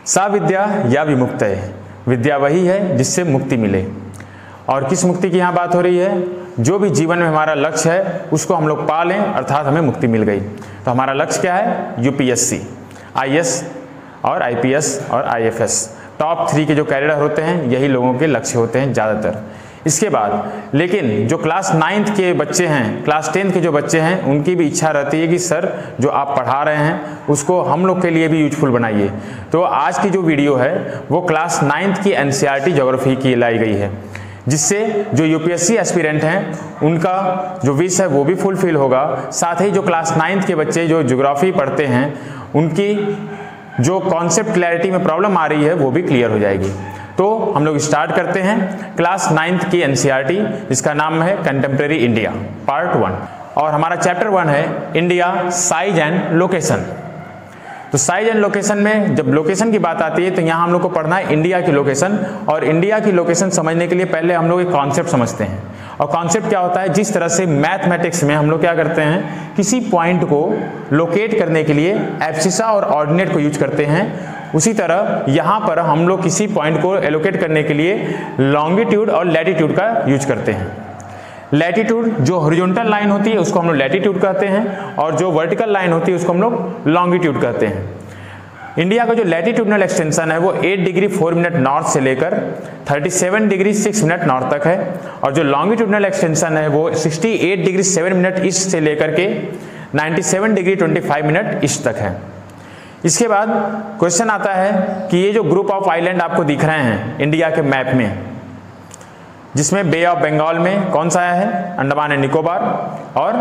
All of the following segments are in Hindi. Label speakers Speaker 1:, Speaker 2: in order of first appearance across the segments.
Speaker 1: सा विद्या या विमुक्तये, विद्या वही है जिससे मुक्ति मिले। और किस मुक्ति की यहाँ बात हो रही है? जो भी जीवन में हमारा लक्ष्य है उसको हम लोग पा लें, अर्थात हमें मुक्ति मिल गई। तो हमारा लक्ष्य क्या है? यूपीएससी, आईएएस और आईपीएस और आईएफएस, टॉप 3 के जो कैरियर होते हैं यही लोगों के लक्ष्य होते हैं ज़्यादातर। इसके बाद लेकिन जो क्लास 9th के बच्चे हैं, क्लास 10th के जो बच्चे हैं, उनकी भी इच्छा रहती है कि सर जो आप पढ़ा रहे हैं उसको हम लोग के लिए भी यूजफुल बनाइए। तो आज की जो वीडियो है वो क्लास 9th की एनसीईआरटी ज्योग्राफी की लाई गई है, जिससे जो यूपीएससी एस्पिरेंट हैं उनका जो विश है वो भी फुलफिल होगा। साथ ही जो क्लास 9th के बच्चे जो ज्योग्राफी पढ़ते हैं उनकी जो कॉन्सेप्ट क्लैरिटी में प्रॉब्लम आ रही है वो भी क्लियर हो जाएगी। तो हम लोग स्टार्ट करते हैं क्लास 9th की एनसीईआरटी, जिसका नाम है कंटेम्प्रेरी इंडिया पार्ट 1। और हमारा चैप्टर 1 है इंडिया साइज एंड लोकेशन। तो साइज एंड लोकेशन में जब लोकेशन की बात आती है तो यहाँ हम लोग को पढ़ना है इंडिया की लोकेशन। और इंडिया की लोकेशन समझने के लिए पहले हम लोग एक कॉन्सेप्ट समझते हैं। और कॉन्सेप्ट क्या होता है? जिस तरह से मैथमेटिक्स में हम लोग क्या करते हैं, किसी पॉइंट को लोकेट करने के लिए एब्सिसा और ऑर्डिनेट को यूज करते हैं, उसी तरह यहाँ पर हम लोग किसी पॉइंट को एलोकेट करने के लिए लॉन्गिट्यूड और लैटिट्यूड का यूज करते हैं। लैटिट्यूड जो हॉरिजॉन्टल लाइन होती है उसको हम लोग लैटिट्यूड कहते हैं, और जो वर्टिकल लाइन होती है उसको हम लोग लॉन्गिट्यूड कहते हैं। इंडिया का जो लैटिट्यूडनल एक्सटेंशन है वो 8 डिग्री 4 मिनट नॉर्थ से लेकर 37 डिग्री 6 मिनट नॉर्थ तक है, और जो लॉन्गिट्यूडनल एक्सटेंशन है वो 68 डिग्री 7 मिनट ईस्ट से लेकर के 97 डिग्री 25 मिनट ईस्ट तक है। इसके बाद क्वेश्चन आता है कि ये जो ग्रुप ऑफ आइलैंड आपको दिख रहे हैं इंडिया के मैप में, जिसमें बे ऑफ बंगाल में कौन सा आया है? अंडमान एंड निकोबार, और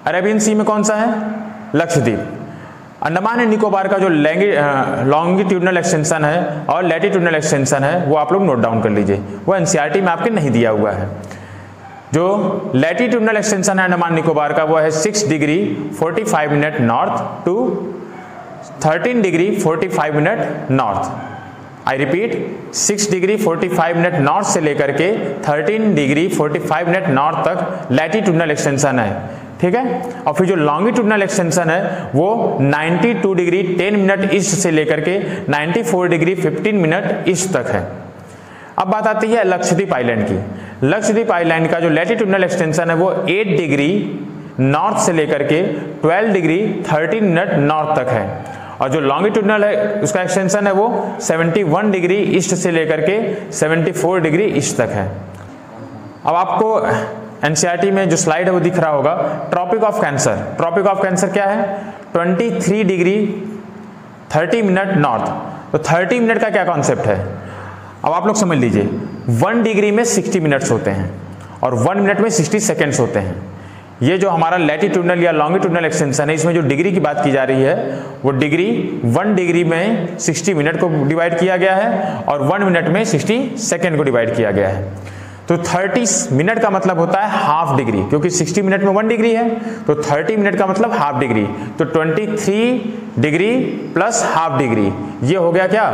Speaker 1: अरेबियन सी में कौन सा है? लक्षद्वीप। अंडमान एंड निकोबार का जो लॉन्गिट्यूडनल एक्सटेंशन है और लैटिट्यूडनल एक्सटेंशन है वो आप लोग नोट डाउन कर लीजिए, वो एनसीईआरटी में आपके नहीं दिया हुआ है। जो लैटिट्यूडनल एक्सटेंशन है अंडमान निकोबार का वो है 6 degree 45 minute north to 13 degree 45 minute north. I repeat, 6 degree 45 minute north से लेकर के 13 डिग्री 45 मिनट नॉर्थ तक लैटिट्यूडनल एक्सटेंशन है, ठीक है। और फिर जो लॉन्गिट्यूडनल एक्सटेंशन है वो 92 डिग्री 10 मिनट ईस्ट से लेकर के 94 डिग्री 15 मिनट ईस्ट तक है। अब बात आती है लक्षद्वीप आइलैंड की। लक्षद्वीप आइलैंड का जो लैटिट्यूडनल एक्सटेंशन है वो 8 डिग्री नॉर्थ से लेकर के 12 डिग्री 13 मिनट नॉर्थ तक है, और जो लॉन्गिट्यूडनल है उसका एक्सटेंशन है वो 71 डिग्री ईस्ट से लेकर के 74 डिग्री ईस्ट तक है। अब आपको एनसीईआरटी में जो स्लाइड है वो दिख रहा होगा, Tropic of Cancer. Tropic of Cancer क्या है? 23 डिग्री 30 मिनट नॉर्थ। तो 30 मिनट का क्या कॉन्सेप्ट है? अब आप लोग समझ लीजिए, 1 डिग्री में 60 मिनट्स होते हैं और 1 मिनट में 60 सेकेंड्स होते हैं। ये जो हमारा लैटिट्यूडनल या लॉन्गिट्यूडनल एक्सटेंशन है, इसमें जो डिग्री की बात की जा रही है वो डिग्री 1 डिग्री में 60 मिनट को डिवाइड किया गया है और 1 मिनट में 60 सेकेंड को डिवाइड किया गया है। तो 30 मिनट का मतलब होता है हाफ डिग्री, क्योंकि 60 मिनट में 1 डिग्री है, तो 30 मिनट का मतलब हाफ डिग्री। तो 23 डिग्री प्लस हाफ डिग्री, ये हो गया क्या?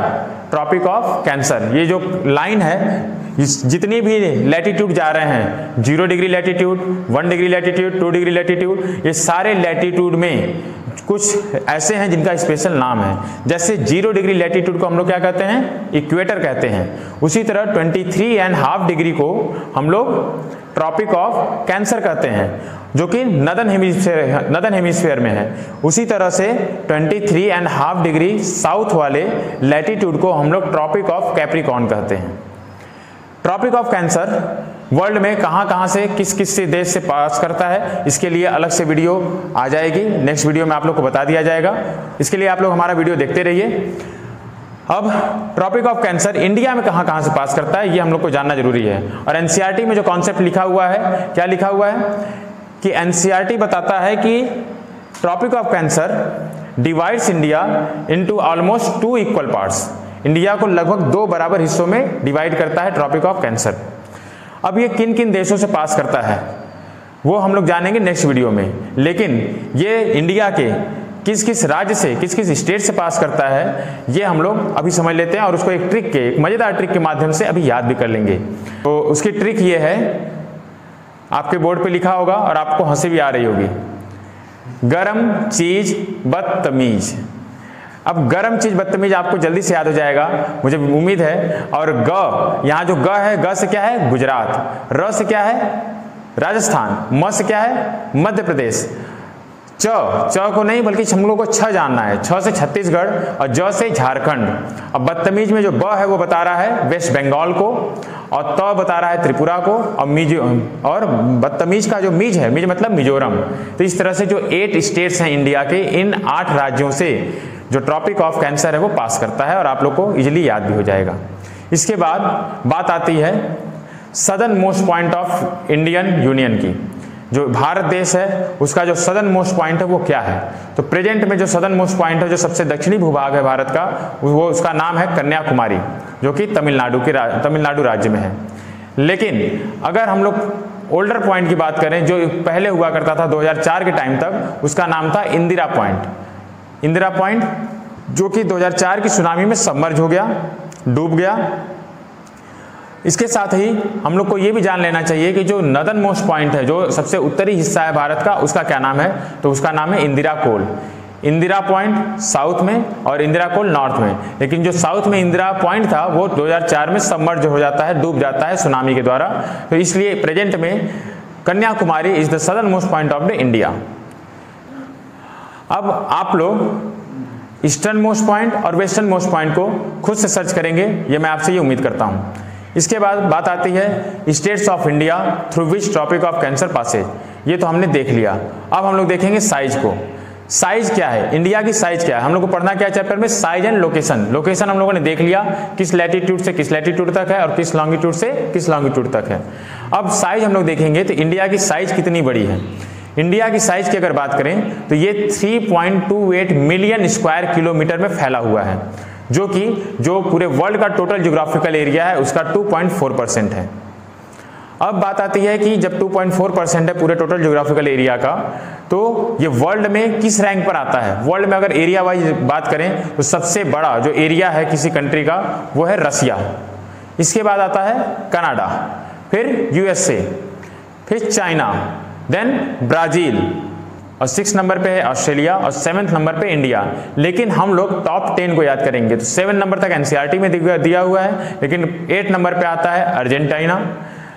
Speaker 1: Tropic of Cancer. ये जो लाइन है, जितनी भी लैटिट्यूड जा रहे हैं, 0 degree latitude, 1 degree latitude, 2 degree latitude, ये सारे लैटिट्यूड में कुछ ऐसे हैं जिनका स्पेशल नाम है। जैसे 0 डिग्री लैटिट्यूड को हम लोग क्या कहते हैं? इक्वेटर कहते हैं। उसी तरह 23.5 डिग्री को हम लोग ट्रॉपिक ऑफ कैंसर कहते हैं, जो कि नदर्न हेमिस्फीयर में है। उसी तरह से 23.5 डिग्री साउथ वाले लैटिट्यूड को हम लोग ट्रॉपिक ऑफ कैप्रिकॉर्न कहते हैं। ट्रॉपिक ऑफ कैंसर वर्ल्ड में कहां से किस से देश से पास करता है, इसके लिए अलग से वीडियो आ जाएगी, नेक्स्ट वीडियो में आप लोग को बता दिया जाएगा। इसके लिए आप लोग हमारा वीडियो देखते रहिए। अब ट्रॉपिक ऑफ कैंसर इंडिया में कहां से पास करता है ये हम लोग को जानना जरूरी है। और एनसीईआरटी में जो कॉन्सेप्ट लिखा हुआ है, क्या लिखा हुआ है कि एनसीईआरटी बताता है कि Tropic of Cancer divides India into almost 2 equal parts. India को लगभग 2 बराबर हिस्सों में डिवाइड करता है ट्रॉपिक ऑफ कैंसर। अब ये किन किन देशों से पास करता है वो हम लोग जानेंगे नेक्स्ट वीडियो में, लेकिन ये इंडिया के किस किस राज्य से, किस किस स्टेट से पास करता है ये हम लोग अभी समझ लेते हैं, और उसको एक मजेदार ट्रिक के माध्यम से अभी याद भी कर लेंगे। तो उसकी ट्रिक ये है, आपके बोर्ड पे लिखा होगा और आपको हंसी भी आ रही होगी, गरम चीज बदतमीज। अब गर्म चीज बदतमीज आपको जल्दी से याद हो जाएगा, मुझे उम्मीद है। और ग, यहाँ जो ग है, ग से क्या है गुजरात, र से क्या है राजस्थान, म से क्या है मध्य प्रदेश, च को नहीं बल्कि हम लोग को छ जानना है, छ से छत्तीसगढ़ और ज से झारखंड। अब बदतमीज में जो ब है वो बता रहा है वेस्ट बंगाल को, और त बता रहा है त्रिपुरा को, और बदतमीज का जो मीज है, मीज मतलब मिजोरम। तो इस तरह से जो 8 स्टेट्स हैं इंडिया के, इन 8 राज्यों से जो ट्रॉपिक ऑफ कैंसर है वो पास करता है, और आप लोग को इजीली याद भी हो जाएगा। इसके बाद बात आती है southern most point of Indian union की। जो भारत देश है उसका जो सदर्न मोस्ट पॉइंट है वो क्या है? तो प्रेजेंट में जो सदर्न मोस्ट पॉइंट है, जो सबसे दक्षिणी भूभाग है भारत का, वो उसका नाम है कन्याकुमारी, जो कि तमिलनाडु राज्य में है। लेकिन अगर हम लोग ओल्डर पॉइंट की बात करें, जो पहले हुआ करता था 2004 के टाइम तक, उसका नाम था इंदिरा पॉइंट। इंदिरा पॉइंट जो कि 2004 की सुनामी में सबमर्ज हो गया, डूब गया। इसके साथ ही हम लोग को ये भी जान लेना चाहिए कि जो नदर्न मोस्ट पॉइंट है, जो सबसे उत्तरी हिस्सा है भारत का, उसका क्या नाम है? तो उसका नाम है इंदिरा कोल। इंदिरा पॉइंट साउथ में और इंदिरा कोल नॉर्थ में। लेकिन जो साउथ में इंदिरा पॉइंट था वो 2004 में सबमर्ज हो जाता है, डूब जाता है सुनामी के द्वारा। तो इसलिए प्रेजेंट में Kanyakumari is the southern most point of the India. अब आप लोग ईस्टर्न मोस्ट पॉइंट और वेस्टर्न मोस्ट पॉइंट को खुद से सर्च करेंगे, ये मैं आपसे ये उम्मीद करता हूँ। इसके बाद बात आती है states of India through which Tropic of Cancer passes. ये तो हमने देख लिया। अब हम लोग देखेंगे साइज को। साइज क्या है, इंडिया की साइज क्या है? हम लोग को पढ़ना क्या है चैप्टर में? Size and location. लोकेशन हम लोगों ने देख लिया, किस लैटिट्यूड से किस लैटिट्यूड तक है और किस लॉन्गिट्यूड से किस लॉन्गिट्यूड तक है। अब साइज हम लोग देखेंगे तो इंडिया की साइज कितनी बड़ी है। इंडिया की साइज की अगर बात करें तो ये 3.28 मिलियन स्क्वायर किलोमीटर में फैला हुआ है, जो कि जो पूरे वर्ल्ड का टोटल ज्योग्राफिकल एरिया है उसका 2.4% है। अब बात आती है कि जब 2.4% है पूरे टोटल ज्योग्राफिकल एरिया का, तो ये वर्ल्ड में किस रैंक पर आता है? वर्ल्ड में अगर एरिया वाइज बात करें तो सबसे बड़ा जो एरिया है किसी कंट्री का वो है रसिया। इसके बाद आता है कनाडा, फिर यूएसए, फिर चाइना, देन ब्राजील, और 6 नंबर पे है ऑस्ट्रेलिया, और 7th नंबर पे इंडिया। लेकिन हम लोग टॉप 10 को याद करेंगे तो 7 नंबर तक एनसीईआरटी में दिया हुआ है, लेकिन 8 नंबर पे आता है अर्जेंटीना,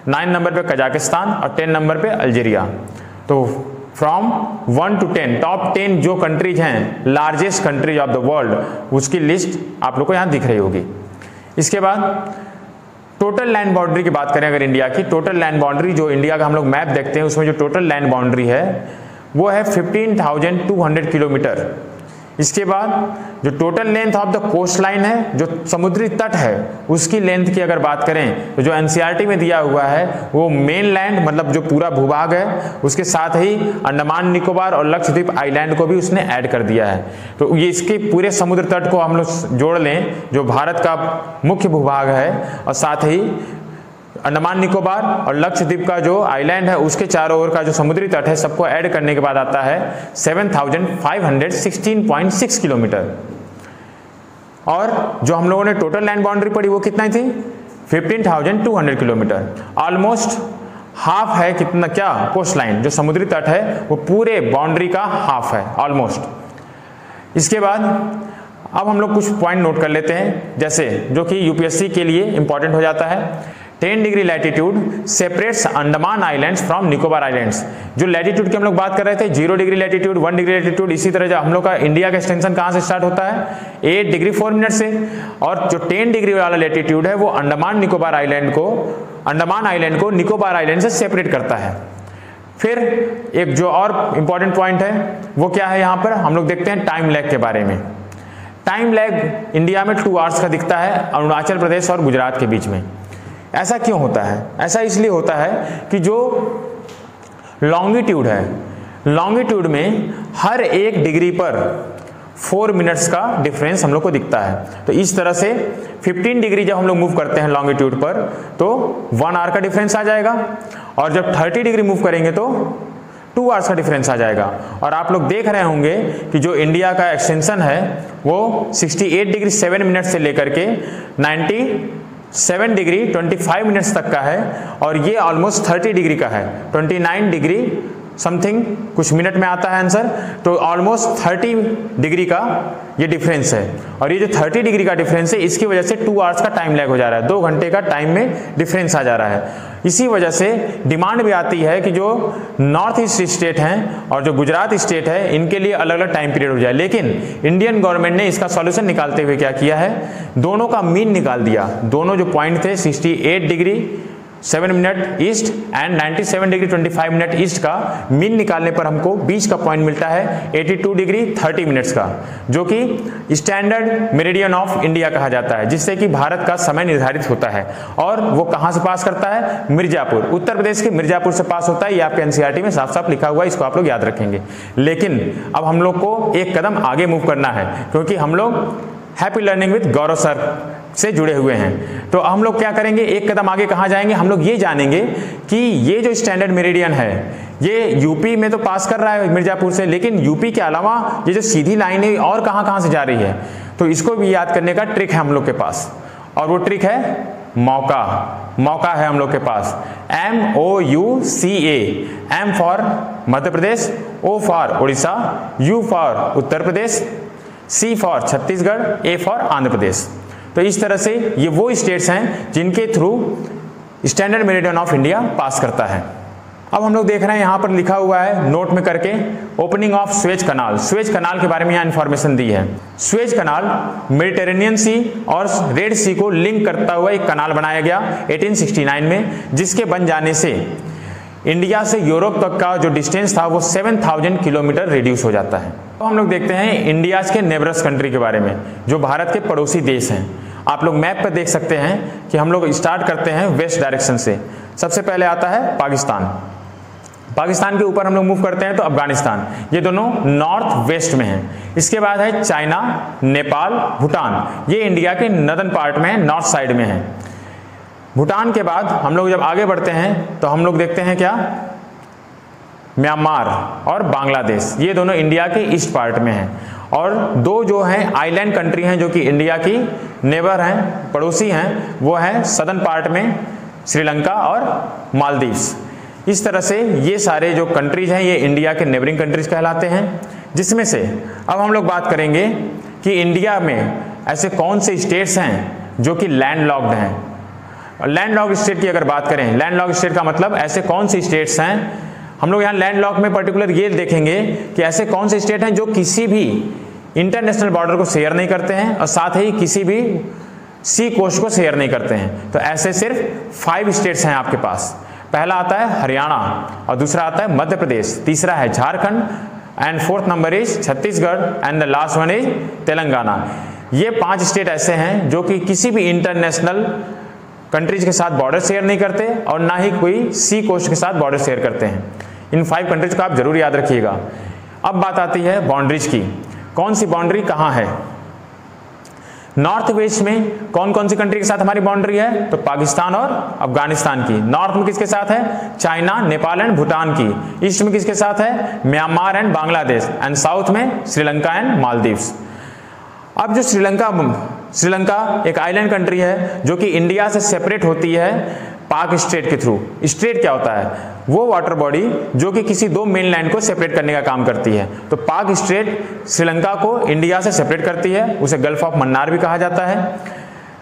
Speaker 1: 9 नंबर पे कजाकिस्तान और 10 नंबर पे अल्जीरिया। तो फ्रॉम 1 to 10 टॉप 10 जो कंट्रीज हैं, largest countries of the world, उसकी लिस्ट आप लोग को यहाँ दिख रही होगी। इसके बाद टोटल लैंड बाउंड्री की बात करें अगर इंडिया की, टोटल लैंड बाउंड्री जो इंडिया का हम लोग मैप देखते हैं उसमें जो टोटल लैंड बाउंड्री है वो है 15,200 किलोमीटर। इसके बाद जो total length of the coast line है, जो समुद्री तट है, उसकी लेंथ की अगर बात करें तो जो एनसीईआरटी में दिया हुआ है वो मेन लैंड मतलब जो पूरा भूभाग है, उसके साथ ही अंडमान निकोबार और लक्षद्वीप आइलैंड को भी उसने ऐड कर दिया है। तो ये इसके पूरे समुद्र तट को हम लोग जोड़ लें जो भारत का मुख्य भूभाग है, और साथ ही अंडमान निकोबार और लक्षद्वीप का जो आइलैंड है उसके चारों ओर का जो समुद्री तट है, सबको ऐड करने के बाद आता है 7,516.6 किलोमीटर। और जो हम लोगों ने टोटल लैंड बाउंड्री पढ़ी वो कितना थी? 15,200 किलोमीटर। ऑलमोस्ट हाफ है कितना, क्या कोस्ट लाइन जो समुद्री तट है वो पूरे बाउंड्री का हाफ है ऑलमोस्ट। इसके बाद अब हम लोग कुछ पॉइंट नोट कर लेते हैं, जैसे जो कि यूपीएससी के लिए इंपॉर्टेंट हो जाता है। 10 degree latitude separates Andaman islands from Nicobar islands. जो लैटिट्यूड की हम लोग बात कर रहे थे, 0 डिग्री लैटिट्यूड, 1 डिग्री लैटिट्यूड, इसी तरह जो हम लोग का इंडिया का एक्सटेंशन कहाँ से स्टार्ट होता है? 8 डिग्री 4 मिनट से। और जो 10 डिग्री वाला लैटिट्यूड है वो अंडमान आइलैंड को निकोबार आइलैंड से सेपरेट करता है। फिर एक जो और इंपॉर्टेंट पॉइंट है वो क्या है, यहाँ पर हम लोग देखते हैं टाइम लैग के बारे में। टाइम लैग इंडिया में 2 आवर्स का दिखता है अरुणाचल प्रदेश और गुजरात के बीच में। ऐसा क्यों होता है? ऐसा इसलिए होता है कि जो लॉन्गिट्यूड है, लॉन्गिट्यूड में हर 1 डिग्री पर 4 मिनट्स का डिफरेंस हम लोग को दिखता है। तो इस तरह से 15 डिग्री जब हम लोग मूव करते हैं लॉन्गिट्यूड पर तो 1 आवर का डिफरेंस आ जाएगा, और जब 30 डिग्री मूव करेंगे तो 2 आवर्स का डिफरेंस आ जाएगा। और आप लोग देख रहे होंगे कि जो इंडिया का एक्सटेंशन है वो 68 डिग्री 7 मिनट से लेकर के 97 डिग्री 25 मिनट्स तक का है, और ये ऑलमोस्ट 30 डिग्री का है, 29 डिग्री समथिंग, कुछ मिनट में आता है आंसर। तो ऑलमोस्ट 30 डिग्री का ये डिफरेंस है, और ये जो 30 डिग्री का डिफरेंस है इसकी वजह से 2 आवर्स का टाइम लैग हो जा रहा है, 2 घंटे का टाइम में डिफरेंस आ जा रहा है। इसी वजह से डिमांड भी आती है कि जो नॉर्थ ईस्ट स्टेट हैं और जो गुजरात स्टेट है इनके लिए अलग अलग टाइम पीरियड हो जाए। लेकिन इंडियन गवर्नमेंट ने इसका सॉल्यूशन निकालते हुए क्या किया है, दोनों का मीन निकाल दिया। दोनों जो पॉइंट थे 68 degree 7 minute east and 97 degree 25 minute east का मीन निकालने पर हमको बीच का पॉइंट मिलता है 82 डिग्री 30 मिनट्स का, जो कि स्टैंडर्ड मेरिडियन ऑफ इंडिया कहा जाता है, जिससे कि भारत का समय निर्धारित होता है। और वो कहां से पास करता है, मिर्जापुर, उत्तर प्रदेश के मिर्जापुर से पास होता है। ये आपके एनसीईआरटी में साफ साफ लिखा हुआ है, इसको आप लोग याद रखेंगे। लेकिन अब हम लोग को एक कदम आगे मूव करना है, क्योंकि हम लोग happy learning with Gaurav sir से जुड़े हुए हैं। तो हम लोग क्या करेंगे, एक कदम आगे कहां जाएंगे, हम लोग ये जानेंगे कि ये जो स्टैंडर्ड मेरिडियन है ये यूपी में तो पास कर रहा है मिर्जापुर से, लेकिन यूपी के अलावा ये जो सीधी लाइन है और कहां से जा रही है। तो इसको भी याद करने का ट्रिक है हम लोग के पास, और वो ट्रिक है मौका। मौका है हम लोग के पास, MOUCA, M for Madhya Pradesh, O for Orissa, U for Uttar Pradesh, C for Chhattisgarh, A for Andhra Pradesh. तो इस तरह से ये वो स्टेट्स हैं जिनके through standard meridian of India pass करता है। अब हम लोग देख रहे हैं यहाँ पर लिखा हुआ है नोट में करके, opening of Suez canal. Suez canal के बारे में यहाँ इंफॉर्मेशन दी है। स्वेज कनाल मेडिटेरेनियन सी और रेड सी को लिंक करता हुआ एक कनाल बनाया गया 1869 में, जिसके बन जाने से इंडिया से यूरोप तक का जो डिस्टेंस था वो 7000 किलोमीटर रिड्यूस हो जाता है। तो हम लोग देखते हैं इंडिया के नेबरस कंट्री के बारे में, जो भारत के पड़ोसी देश हैं। आप लोग मैप पर देख सकते हैं कि हम लोग स्टार्ट करते हैं वेस्ट डायरेक्शन से। सबसे पहले आता है पाकिस्तान। पाकिस्तान के ऊपर हम लोग मूव करते हैं तो अफगानिस्तान, ये दोनों नॉर्थ वेस्ट में हैं। इसके बाद है चाइना, नेपाल, भूटान, ये इंडिया के नदर्न पार्ट में है, नॉर्थ साइड में है। भूटान के बाद हम लोग जब आगे बढ़ते हैं तो हम लोग देखते हैं क्या, म्यांमार और बांग्लादेश, ये दोनों इंडिया के ईस्ट पार्ट में हैं। और दो जो हैं आइलैंड कंट्री हैं जो कि इंडिया की नेबर हैं, पड़ोसी हैं, वो हैं सदर्न पार्ट में श्रीलंका और मालदीव्स। इस तरह से ये सारे जो कंट्रीज हैं ये इंडिया के नेबरिंग कंट्रीज कहलाते हैं। जिसमें से अब हम लोग बात करेंगे कि इंडिया में ऐसे कौन से स्टेट्स हैं जो कि लैंडलॉक्ड हैं। लैंडलॉक्ड स्टेट की अगर बात करें, लैंडलॉक्ड स्टेट का मतलब ऐसे कौन से स्टेट्स हैं, हम लोग यहाँ लैंडलॉक में पर्टिकुलर ये देखेंगे कि ऐसे कौन से स्टेट हैं जो किसी भी इंटरनेशनल बॉर्डर को शेयर नहीं करते हैं और साथ ही किसी भी सी कोस्ट को शेयर नहीं करते हैं। तो ऐसे सिर्फ 5 स्टेट्स हैं आपके पास। पहला आता है हरियाणा, और दूसरा आता है मध्य प्रदेश, तीसरा है Jharkhand, and 4th number is Chhattisgarh, and the last one is Telangana. ये 5 स्टेट ऐसे हैं जो कि किसी भी इंटरनेशनल कंट्रीज के साथ बॉर्डर शेयर नहीं करते और ना ही कोई सी कोस्ट के साथ बॉर्डर शेयर करते हैं। इन 5 कंट्रीज को आप जरूर याद रखिएगा। अब बात आती है बाउंड्रीज की, कौन सी बाउंड्री कहाँ है। नॉर्थ वेस्ट में कौन कौन सी कंट्री के साथ हमारी बाउंड्री है, तो पाकिस्तान और अफगानिस्तान की। नॉर्थ में किसके साथ है, चाइना, नेपाल एंड भूटान की। ईस्ट में किसके साथ है, Myanmar and Bangladesh, and south में श्रीलंका एंड मालदीव्स। अब जो श्रीलंका एक आइलैंड कंट्री है जो कि इंडिया से सेपरेट होती है पाक स्ट्रेट के थ्रू। स्ट्रेट क्या होता है, वो वाटर बॉडी जो कि किसी 2 मेनलैंड को सेपरेट करने का काम करती है। तो पाक स्ट्रेट श्रीलंका को इंडिया से सेपरेट करती है, उसे गल्फ ऑफ मन्नार भी कहा जाता है।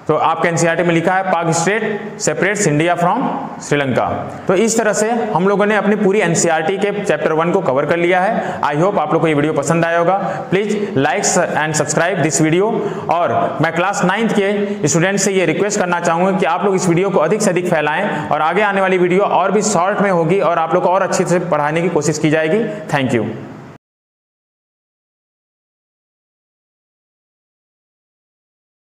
Speaker 1: तो आपके एनसीईआरटी में लिखा है पाक straight separates India from Sri Lanka. तो इस तरह से हम लोगों ने अपनी पूरी एनसीईआरटी के चैप्टर 1 को कवर कर लिया है। आई होप आप लोग को ये वीडियो पसंद आया होगा। Please like and subscribe this video. और मैं क्लास 9th के स्टूडेंट से ये रिक्वेस्ट करना चाहूँगा कि आप लोग इस वीडियो को अधिक से अधिक फैलाएं, और आगे आने वाली वीडियो और भी शॉर्ट में होगी और आप लोग को और अच्छे से पढ़ाने की कोशिश की जाएगी। Thank you.